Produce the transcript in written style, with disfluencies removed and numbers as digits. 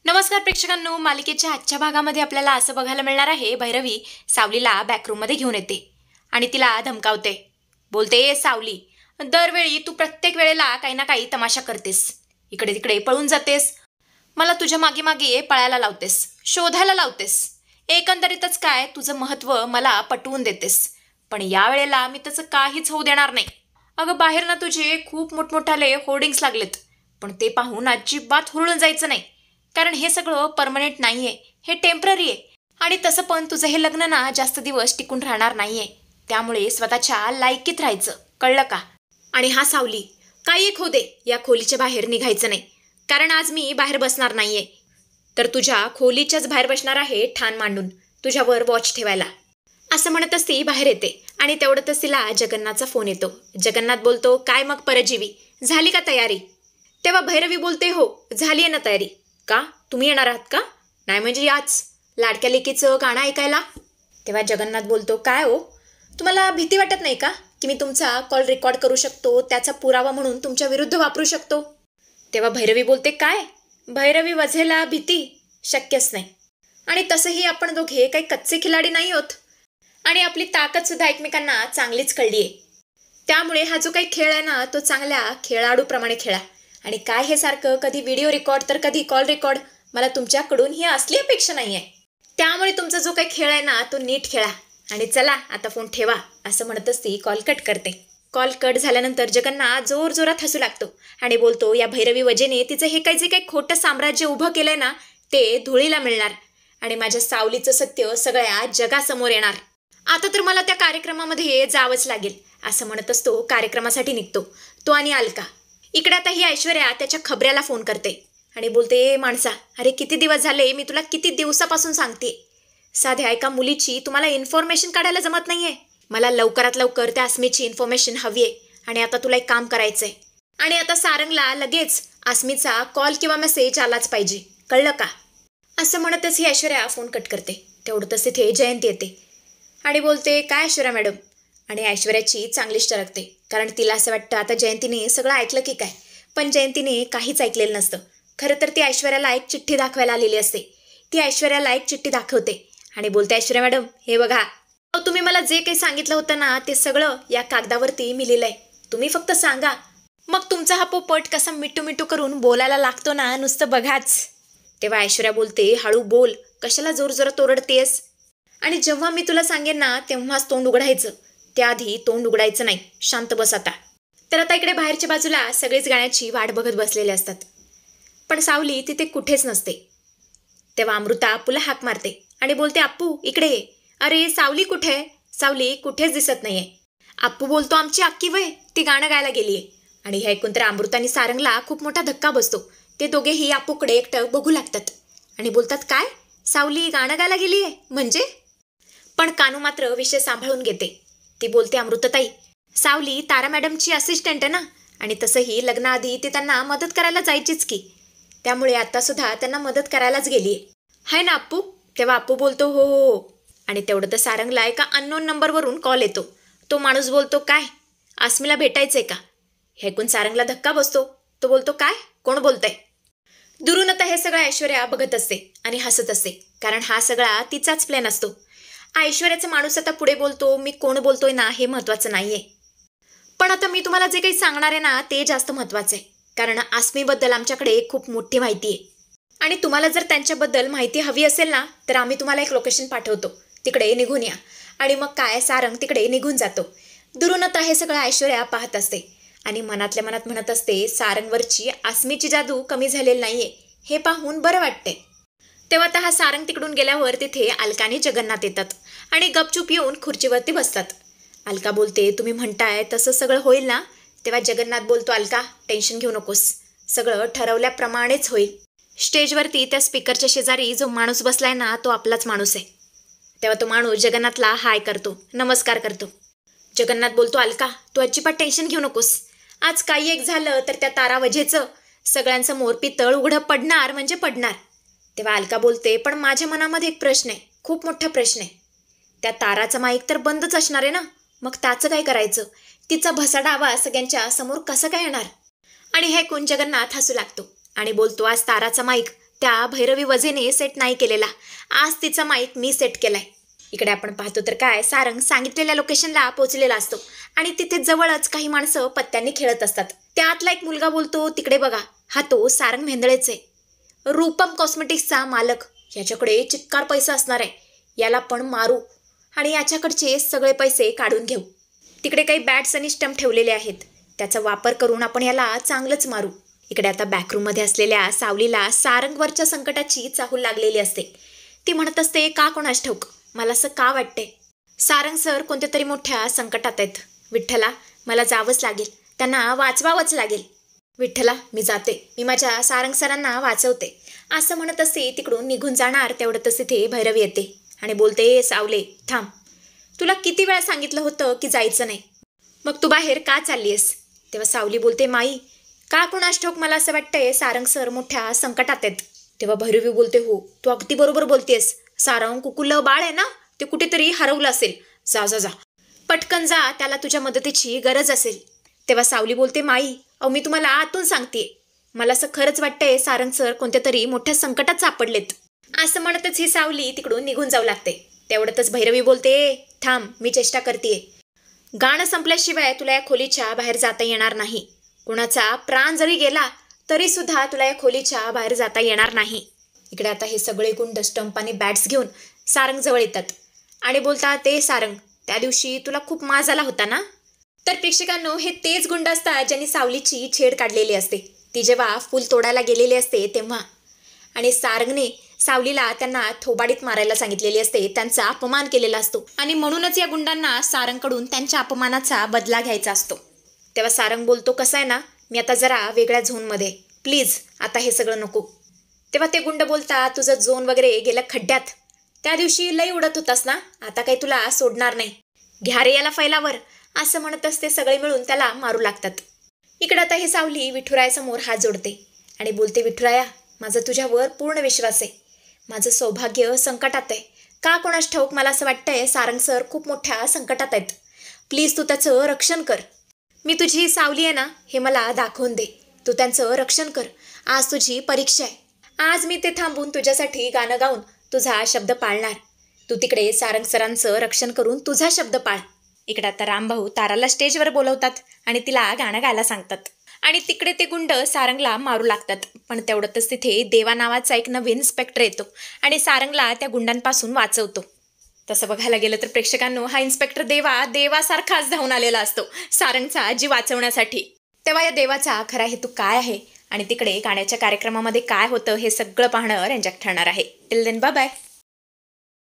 नमस्कार प्रेक्षकांनो, मालिकेच्या आजच्या भागामध्ये आपल्याला असं बघायला मिळणार आहे, भैरवी सावलीला बॅकरूममध्ये घेऊन येते आणि तिला धमकावते. बोलते, सावली, दरवेळी तू प्रत्येक वेळेला काही ना काही तमाशा करतेस, इकडे तिकडे पळून जातेस, मला तुझ्या मागे मागे पळायला लावतेस, शोधायला लावतेस, एकंदरीतच काय तुझं महत्त्व मला पटवून देतेस. पण यावेळेला मी तसं काहीच होऊ देणार नाही. अगं, बाहेर ना तुझे खूप मोठमोठाले होर्डिंग्स लागलेत, पण ते पाहून अजिबात हुरळून जायचं नाही, कारण हे सगळं परमनंट नाहीये, हे टेम्पररी आहे. आणि तसं पण तुझं हे लग्न ना जास्त दिवस टिकून राहणार नाहीये, त्यामुळे स्वतःच्या लायकीत राहायचं, कळलं का? आणि हा सावली, काही एक होऊ दे, या खोलीच्या बाहेर निघायचं नाही, कारण आज मी बाहेर बसणार नाहीये, तर तुझ्या खोलीच्याच बाहेर बसणार आहे ठाण मांडून, तुझ्यावर वॉच ठेवायला. असं म्हणतच ती बाहेर येते आणि तेवढ्यातच तिला जगन्नाथचा फोन येतो. जगन्नाथ बोलतो, काय मग परजीवी, झाली का तयारी? तेव्हा भैरवी बोलते, हो झाली आहे ना तयारी. का, तुम्ही येणार आहात का? नाही म्हणजे याच लाडक्या लेकीचं गाणं ऐकायला. तेव्हा जगन्नाथ बोलतो, काय हो, तुम्हाला भीती वाटत नाही का की मी तुमचा कॉल रेकॉर्ड करू शकतो, त्याचा पुरावा म्हणून तुमच्या विरुद्ध वापरू शकतो? तेव्हा भैरवी बोलते, काय भैरवी, वझेला भीती शक्यच नाही, आणि तसंही आपण दोघे काही कच्चे खिलाडी नाही होत, आणि आपली ताकद सुद्धा एकमेकांना चांगलीच कळली आहे. त्यामुळे हा जो काही खेळ आहे ना, तो चांगल्या खेळाडूप्रमाणे खेळा. आणि काय हे सारखं कधी व्हिडिओ रेकॉर्ड तर कधी कॉल रेकॉर्ड, मला तुमच्याकडून ही असली अपेक्षा नाही आहे. त्यामुळे तुमचा जो काही खेळ आहे ना, तो नीट खेळा, आणि चला आता फोन ठेवा. असं म्हणतच ती कॉल कट करते. कॉल कट झाल्यानंतर जगन्नाथ जोर जोरात हसू लागतो आणि बोलतो, या भैरवी वजेने तिचं हे काही जे काही खोटं साम्राज्य उभं केलंय ना, ते धुळीला मिळणार, आणि माझ्या सावलीचं सत्य सगळ्या जगासमोर येणार. आता तर मला त्या कार्यक्रमामध्ये जावंच लागेल. असं म्हणतच तो कार्यक्रमासाठी निघतो, तो आणि अलका. इकडे आता ही ऐश्वर्या त्याच्या खबऱ्याला फोन करते आणि बोलते, माणसा, अरे किती दिवस झाले, मी तुला किती दिवसापासून सांगते, साध्या एका मुलीची तुम्हाला इन्फॉर्मेशन काढायला जमत नाहीये. मला लवकरात लवकर त्या आस्मीची इन्फॉर्मेशन हवी आहे, आणि आता तुला एक काम करायचंय, आणि आता सारंगला लगेच आस्मीचा कॉल किंवा मेसेज आलाच पाहिजे, कळलं का? असं म्हणतच ही ऐश्वर्या फोन कट करते. तेवढंच तिथे जयंती येते आणि बोलते, काय ऐश्वर्या मॅडम? आणि ऐश्वर्याची चांगलीच टरकते, कारण तिला असं वाटतं आता जयंतीने सगळं ऐकलं की काय, पण जयंतीने काहीच ऐकलेलं नसतं. खरं तर ती ऐश्वर्याला एक चिठ्ठी दाखवायला आलेली असते. ती ऐश्वर्याला एक चिठ्ठी दाखवते आणि बोलते, ऐश्वर्या मॅडम, हे बघा, तुम्ही मला जे काही सांगितलं होतं ना, ते सगळं या कागदावरती मी लिहिलंय, तुम्ही फक्त सांगा. मग तुमचा हा पोपट कसा मिठू मिठू करून बोलायला लागतो ना, नुसतं बघाच. तेव्हा ऐश्वर्या बोलते, हळू बोल, कशाला जोर जोरात ओरडतेस, आणि जेव्हा मी तुला सांगेन ना तेव्हाच तोंड उघडायचं, त्याआधी तोंड उघडायचं नाही, शांत बस आता. तर आता इकडे बाहेरच्या बाजूला सगळेच गाण्याची वाट बघत बसलेले असतात, पण सावली तिथे कुठेच नसते. तेव्हा अमृता आप्पूला हाक मारते आणि बोलते, आप्पू इकडे ये. अरे सावली कुठे? सावली कुठेच दिसत नाहीये. आप्पू बोलतो, आमची अक्की वय, ती गाणं गायला गेलीये. आणि हे ऐकून तर अमृता आणि सारंगला खूप मोठा धक्का बसतो. ते दोघेही आप्पूकडे एकटक बघू लागतात आणि बोलतात, काय सावली गाणं गायला गेलीये म्हणजे? पण कानू मात्र विषय सांभाळून घेते. ती बोलते, अमृताताई, सावली तारा मॅडमची असिस्टंट आहे ना, आणि तसंही लग्नाआधी ती त्यांना मदत करायला जायचीच की, त्यामुळे आता सुद्धा त्यांना मदत करायलाच गेलीये, हाय ना अप्पू? तेव्हा अप्पू बोलतो, हो हो हो. आणि तेवढं तर सारंगला एका अननोन नंबरवरून कॉल येतो. तो माणूस बोलतो, काय आस्मीला भेटायचंय का? हे ऐकून सारंगला धक्का बसतो. तो बोलतो, काय, कोण बोलतंय? दुरून आता हे सगळं ऐश्वर्या बघत असते आणि हसत असते, कारण हा सगळा तिचाच प्लॅन असतो. ऐश्वर्याचा माणूस आता पुढे बोलतो, मी कोण बोलतोय ना हे महत्त्वाचं नाहीये, पण आता मी तुम्हाला जे काही सांगणार आहे ना ते जास्त महत्त्वाचं आहे, कारण आस्मीबद्दल आमच्याकडे खूप मोठी माहिती आहे, आणि तुम्हाला जर त्यांच्याबद्दल माहिती हवी असेल ना, तर आम्ही तुम्हाला एक लोकेशन पाठवतो, तिकडे निघून या. आणि मग काय, सारंग तिकडे निघून जातो. दुरून आता हे सगळं ऐश्वर्या पाहत असते आणि मनातल्या मनात म्हणत असते, सारंगवरची आस्मीची जादू कमी झालेली नाहीये, हे पाहून बरं वाटते. तेव्हा आता हा सारंग तिकडून गेल्यावर तिथे अलका आणि जगन्नाथ येतात आणि गपचूप येऊन खुर्चीवरती बसतात. अलका बोलते, तुम्ही म्हणताय तसं सगळं होईल ना? तेव्हा जगन्नाथ बोलतो, अलका टेन्शन घेऊ नकोस, सगळं ठरवल्याप्रमाणेच होईल. स्टेजवरती त्या स्पीकरच्या शेजारी जो माणूस बसलाय ना, तो आपलाच माणूस आहे. तेव्हा तो माणूस जगन्नाथला हाय करतो, नमस्कार करतो. जगन्नाथ बोलतो, अलका तू अजिबात टेन्शन घेऊ नकोस, आज काही एक झालं तर त्या तारा वजेचं सगळ्यांसमोर पितळ उघडं पडणार म्हणजे पडणार. तेव्हा अलका बोलते, पण माझ्या मनामध्ये एक प्रश्न आहे, खूप मोठा प्रश्न आहे. त्या ताराचा माईक तर बंदच असणार आहे ना, मग त्याचं काय करायचं? तिचा भसाडा आवाज सगळ्यांच्या समोर कसं काय येणार? आणि हे ऐकून जगन्नाथ हसू लागतो आणि बोलतो, आज ताराचा माईक त्या भैरवी वजेने सेट नाही केलेला. आज तिचा माईक मी सेट केलाय. इकडे आपण पाहतो तर काय, सारंग सांगितलेल्या लोकेशनला पोहोचलेला असतो आणि तिथे जवळच काही माणसं पत्त्यांनी खेळत असतात. त्यातला एक मुलगा बोलतो, तिकडे बघा, हा तो सारंग भेंदळेच आहे, रूपम कॉस्मेटिक्सचा मालक. याच्याकडे चिक्कार पैसा असणार आहे, याला पण मारू आणि याच्याकडचे सगळे पैसे काढून घेऊ. तिकडे काही बॅट्स आणि स्टंप ठेवलेले आहेत, त्याचा वापर करून आपण याला चांगलंच मारू. इकडे आता बॅकरूममध्ये असलेल्या सावलीला सारंगवरच्या संकटाची चाहूल लागलेली असते. ती म्हणत असते, का कोणास ठाऊक, मला असं का वाटते, सारंग सर कोणत्या तरी मोठ्या संकटात आहेत. विठ्ठला, मला जावंच लागेल, त्यांना वाचवावंच लागेल. विठ्ठला, मी जाते, मी माझ्या सारंग सरांना वाचवते, असं म्हणत असते तिकडून निघून जाणार. तेवढ्यातच तिथे भैरवी येते आणि बोलते, सावले थांब, तुला किती वेळा सांगितलं होतं की जायचं नाही, मग तू बाहेर का चालली आहेस? तेव्हा सावली बोलते, माई, का कोणास ठाऊक मला असं वाटतंय सारंग सर मोठ्या संकटात आहेत. तेव्हा भैरवी बोलते, हो तू अगदी बरोबर बोलतेस, सारंग कुकुलं बाळ आहे ना, ते कुठेतरी हरवलं असेल, जा जा जा, पटकन जा, त्याला तुझ्या मदतीची गरज असेल. तेव्हा सावली बोलते, माई, अहो मी तुम्हाला आतून सांगते, मला असं खरंच वाटतंय सारंग सर कोणत्या तरी मोठ्या संकटात सापडलेत. असं म्हणतच ही सावली तिकडून निघून जाऊ लागते. तेवढ्यातच भैरवी बोलते, थांब, मी चेष्टा करतेय, गाणं संपल्याशिवाय तुला या खोलीच्या बाहेर जाता येणार नाही. कुणाचा प्राण जरी गेला तरी सुद्धा तुला या खोलीच्या बाहेर जाता येणार नाही. इकडे आता हे सगळे गुंड स्टंप आणि बॅट्स घेऊन सारंग जवळ येतात आणि बोलतात, ते सारंग, त्या दिवशी तुला खूप माज आला होता ना? तर प्रेक्षकांनो, हे तेच गुंड असतात ज्यांनी सावलीची छेड काढलेली असते. ती जेव्हा फुल तोडायला गेलेली असते तेव्हा, आणि सारंगने सावलीला त्यांना थोबाडीत मारायला सांगितलेली असते, त्यांचा अपमान केलेला असतो आणि म्हणूनच या गुंडांना सारंगकडून त्यांच्या अपमानाचा बदला घ्यायचा असतो. तेव्हा सारंग बोलतो, कसं आहे ना, मी आता जरा वेगळ्या झोनमध्ये, प्लीज आता हे सगळं नको. तेव्हा ते गुंड बोलतात, तुझं झोन वगैरे गेलं खड्ड्यात, त्या दिवशी लई उडत होतास ना, आता काही तुला सोडणार नाही, घ्या रे याला फैलावर, असं म्हणत असते. सगळे मिळून त्याला मारू लागतात. इकडं आता ही सावली विठुरायासमोर हात जोडते आणि बोलते, विठुराया, माझा तुझ्यावर पूर्ण विश्वास आहे, माझं सौभाग्य संकटात आहे, का कोणास ठाऊक मला असं वाटतंय सारंग सर खूप मोठ्या संकटात आहेत, प्लीज तू त्याचं रक्षण कर. मी तुझी सावली आहे ना, हे मला दाखवून दे, तू त्यांचं रक्षण कर, आज तुझी परीक्षा आहे, आज मी ते थांबून तुझ्यासाठी गाणं गाऊन तुझा शब्द पाळणार, तू तिकडे सारंग सरांचं रक्षण करून तुझा शब्द पाळ. इकडे आता रामभाऊ ताराला स्टेजवर बोलवतात आणि तिला गाणं गायला सांगतात आणि तिकडे ते गुंड सारंगला मारू लागतात. पण तेवढ्यातच तिथे देवा नावाचा एक नवीन इन्स्पेक्टर येतो आणि सारंगला त्या गुंडांपासून वाचवतो. तसं बघायला गेलं तर प्रेक्षकांनो, हा इन्स्पेक्टर देवासारखाच धावून आलेला असतो सारंगचा जीव वाचवण्यासाठी. तेव्हा या देवाचा खरा हेतू काय आहे आणि तिकडे गाण्याच्या कार्यक्रमामध्ये काय होतं हे सगळं पाहणं रंजक ठरणार आहे. Till then bye bye.